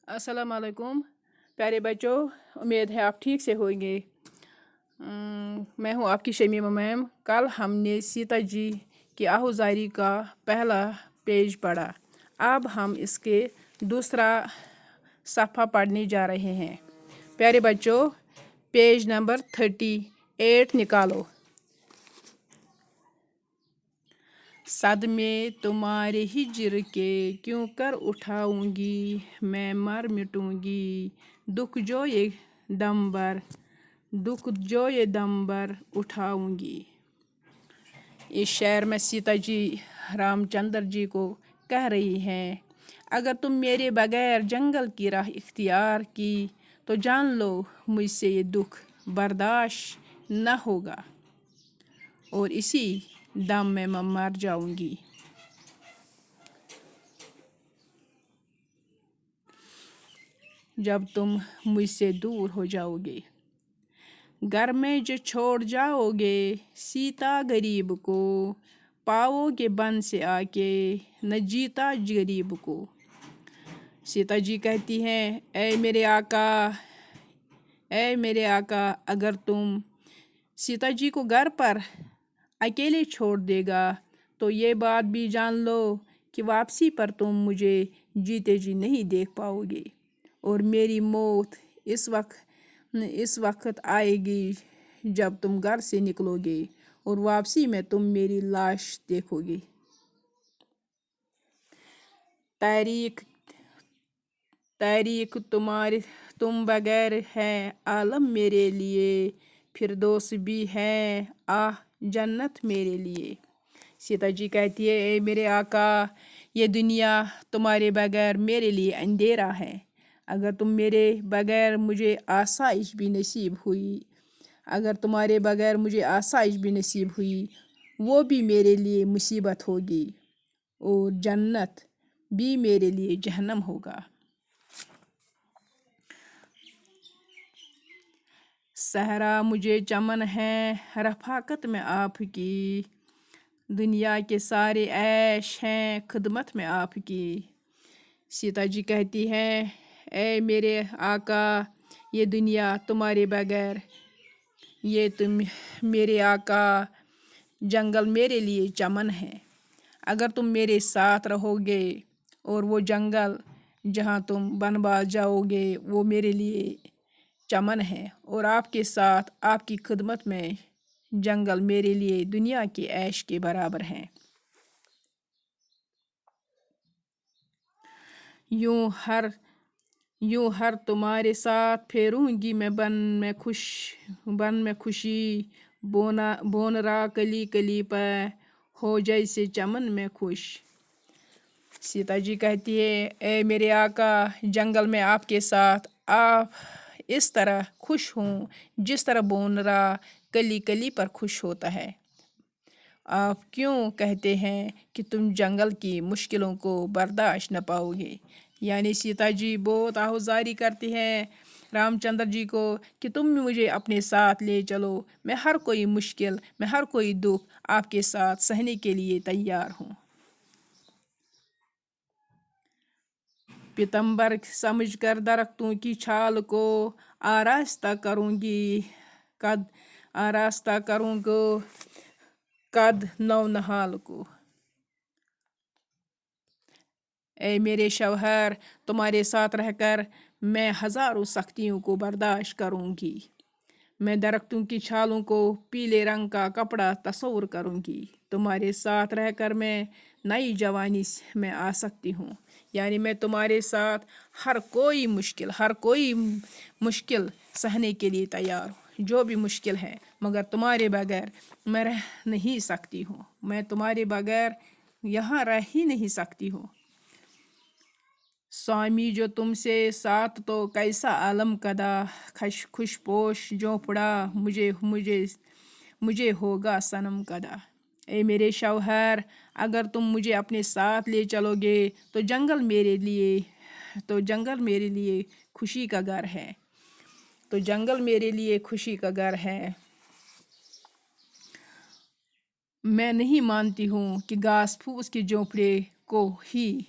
अस्सलाम वालेकुम प्यारे बच्चों। उम्मीद है आप ठीक से होंगे। मैं हूं आपकी शमीमा मैम। कल हमने सीता जी की आहुजारी का पहला पेज पढ़ा। अब हम इसके दूसरा सफ़ा पढ़ने जा रहे हैं। प्यारे बच्चों, पेज नंबर 38 निकालो। सदमे तुम्हारे हिज्र के क्यों कर उठाऊंगी, मैं मर मिटूंगी। दुख जो ये दम भर उठाऊंगी। इस शेर में सीता जी रामचंद्र जी को कह रही हैं, अगर तुम मेरे बगैर जंगल की राह इख्तियार की तो जान लो मुझसे ये दुख बर्दाश्त न होगा और इसी दम में मैं मर जाऊंगी। जब तुम मुझसे दूर हो जाओगे, घर में जो छोड़ जाओगे सीता गरीब को, पाओगे बन से आके न जीता गरीब को। सीता जी कहती हैं, ऐ मेरे आका, अगर तुम सीता जी को घर पर अकेले छोड़ देगा तो ये बात भी जान लो कि वापसी पर तुम मुझे जीते जी नहीं देख पाओगे और मेरी मौत इस वक्त आएगी जब तुम घर से निकलोगे और वापसी में तुम मेरी लाश देखोगे। तारीख तुम बगैर है आलम मेरे लिए, फिरदौस भी है आह जन्नत मेरे लिए। सीता जी कहती है, ए मेरे आका, ये दुनिया तुम्हारे बगैर मेरे लिए अंधेरा है। अगर तुम मेरे बगैर मुझे आसाइश भी नसीब हुई, अगर तुम्हारे बगैर मुझे आसाइश भी नसीब हुई, वो भी मेरे लिए मुसीबत होगी और जन्नत भी मेरे लिए जहन्नम होगा। सहरा मुझे चमन है रफ़ाकत में आपकी, दुनिया के सारे ऐश हैं खिदमत में आपकी। सीता जी कहती हैं, ऐ मेरे आका, ये दुनिया तुम्हारे बगैर, ये तुम मेरे आका, जंगल मेरे लिए चमन है। अगर तुम मेरे साथ रहोगे और वो जंगल जहाँ तुम बनवास जाओगे वो मेरे लिए चमन है और आपके साथ आपकी खिदमत में जंगल मेरे लिए दुनिया के ऐश के बराबर हैं। यूं हर तुम्हारे साथ फेरूंगी मैं बन में खुशी, बोन रा कली कली पर हो जैसे चमन में खुश। सीता जी कहती है, ए मेरे आका, जंगल में आपके साथ आप इस तरह खुश हूँ जिस तरह बोनरा कली कली पर खुश होता है। आप क्यों कहते हैं कि तुम जंगल की मुश्किलों को बर्दाश्त न पाओगे। यानी सीता जी बहुत आहुजारी करती हैं रामचंद्र जी को कि तुम मुझे अपने साथ ले चलो, मैं हर कोई मुश्किल, मैं हर कोई दुख आपके साथ सहने के लिए तैयार हूँ। पीतम्बर समझकर दरख्तों की छाल को आरास्ता करूँगी, कद नौनहाल को। ऐ मेरे शौहर, तुम्हारे साथ रहकर मैं हज़ारों सख्तियों को बर्दाश्त करूँगी। मैं दरख्तों की छालों को पीले रंग का कपड़ा तस्वुर करूँगी। तुम्हारे साथ रहकर मैं नई जवानी में आ सकती हूँ। यानी मैं तुम्हारे साथ हर कोई मुश्किल सहने के लिए तैयार हूँ, जो भी मुश्किल है, मगर तुम्हारे बगैर मैं रह नहीं सकती हूँ। मैं तुम्हारे बगैर यहाँ रह ही नहीं सकती हूँ। स्वामी जो तुमसे साथ तो कैसा आलम कदा, खुशपोश जो पड़ा मुझे होगा सनम कदा। ए मेरे शौहर, अगर तुम मुझे अपने साथ ले चलोगे तो जंगल मेरे लिए खुशी का घर है, तो जंगल मेरे लिए खुशी का घर है। मैं नहीं मानती हूँ कि घास फूस के झोंपड़े को ही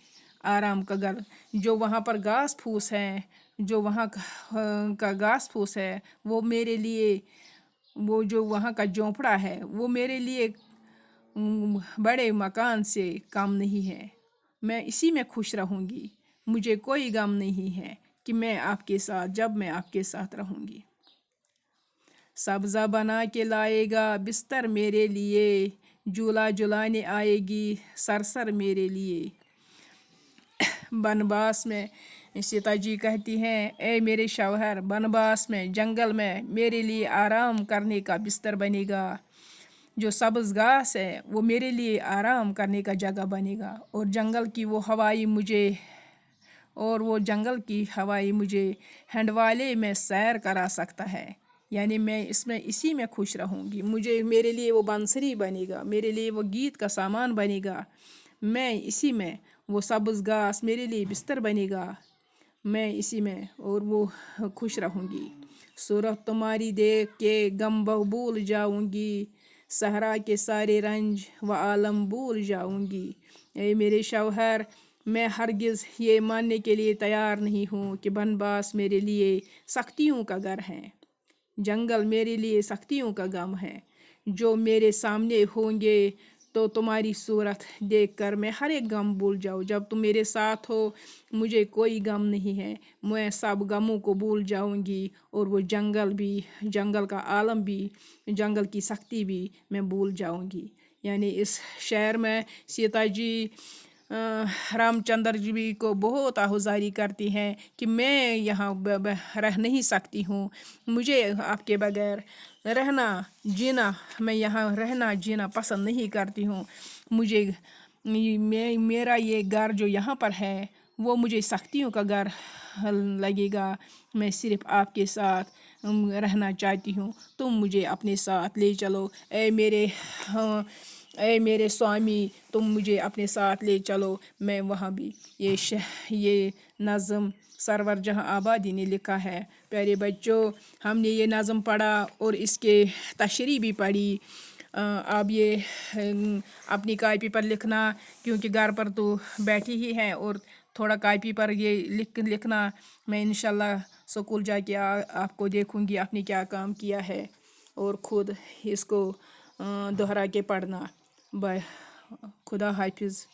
आराम का घर। जो वहाँ पर घास फूस है, जो वहाँ का घास फूस है, वो मेरे लिए, वो जो वहाँ का झोंपड़ा है, वो मेरे लिए बड़े मकान से कम नहीं है। मैं इसी में खुश रहूँगी। मुझे कोई गम नहीं है कि मैं आपके साथ, जब मैं आपके साथ रहूँगी। सब्ज़ा बना के लाएगा बिस्तर मेरे लिए, झूला झुलाने आएगी सरसर मेरे लिए। बनवास में सीता जी कहती हैं, ए मेरे शौहर, बनवास में, जंगल में मेरे लिए आराम करने का बिस्तर बनेगा। जो सब्ज़ घास है वो मेरे लिए आराम करने का जगह बनेगा, और जंगल की वो हवाई मुझे, और वो जंगल की हवाई मुझे हंडवाले में सैर करा सकता है। यानी मैं इसमें, इसी में खुश रहूँगी। मुझे, मेरे लिए वो बांसुरी बनेगा, मेरे लिए वो गीत का सामान बनेगा। मैं इसी में, वो सब्ज़ घास मेरे लिए बिस्तर बनेगा, मैं इसी में और वो खुश रहूँगी। सूरत तुम्हारी देख के गम भूल जाऊँगी, सहरा के सारे रंज व आलम भूल जाऊँगी। ए मेरे शौहर, मैं हरगिज़ ये मानने के लिए तैयार नहीं हूँ कि बनवास मेरे लिए सख्तियों का घर है, जंगल मेरे लिए सख्तियों का गम है। जो मेरे सामने होंगे तो तुम्हारी सूरत देखकर मैं हर एक गम भूल जाऊँ। जब तुम मेरे साथ हो मुझे कोई गम नहीं है, मैं सब गमों को भूल जाऊँगी, और वो जंगल भी, जंगल का आलम भी, जंगल की सख्ती भी मैं भूल जाऊँगी। यानी इस शेर में सीता जी रामचंद्र जी को बहुत आहुजारी करती हैं कि मैं यहाँ रह नहीं सकती हूँ, मुझे आपके बगैर रहना जीना, मैं यहाँ रहना जीना पसंद नहीं करती हूँ। मुझे, मेरा ये घर जो यहाँ पर है वो मुझे सख्तियों का घर लगेगा। मैं सिर्फ आपके साथ रहना चाहती हूँ, तुम मुझे अपने साथ ले चलो। ऐ मेरे स्वामी, तुम मुझे अपने साथ ले चलो, मैं वहाँ भी। ये नज़म सरवर जहाँ आबादी ने लिखा है। प्यारे बच्चों, हमने ये नज़म पढ़ा और इसके तशरीह भी पढ़ी। आप ये अपनी कॉपी पर लिखना, क्योंकि घर पर तो बैठी ही हैं, और थोड़ा कॉपी पर ये लिखना। मैं इंशाल्लाह स्कूल जाके आपको देखूंगी आपने क्या काम किया है, और ख़ुद इसको दोहरा के पढ़ना। बाय, खुदा हाफिज़।